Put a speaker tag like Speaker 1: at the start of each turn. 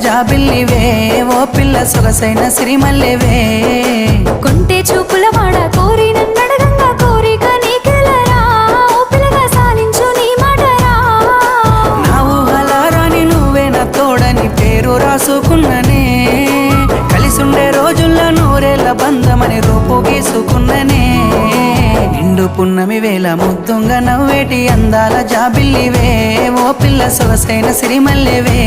Speaker 1: జాబిల్లివే ఓ పిల్ల సొగసైన సిరిమల్లెవే
Speaker 2: కొంటే చూపుల వాడ కోరి నన్నడగంగా కోరిక నీకెలరా ఓ పిల్లగా సాలించు నీ మాటరా
Speaker 1: నా ఊహలారాని నువ్వే నా తోడని పేరు రాసుకున్ననే కలిసుండే రోజుల్లో నూరేళ్ల బంధమని రూపు గీసుకున్ననే నిండు పున్నమి వేళ ముద్దుంగా నవ్వేటి అందాల జాబిల్లివే ఓ పిల్ల సొగసైన సిరిమల్లెవే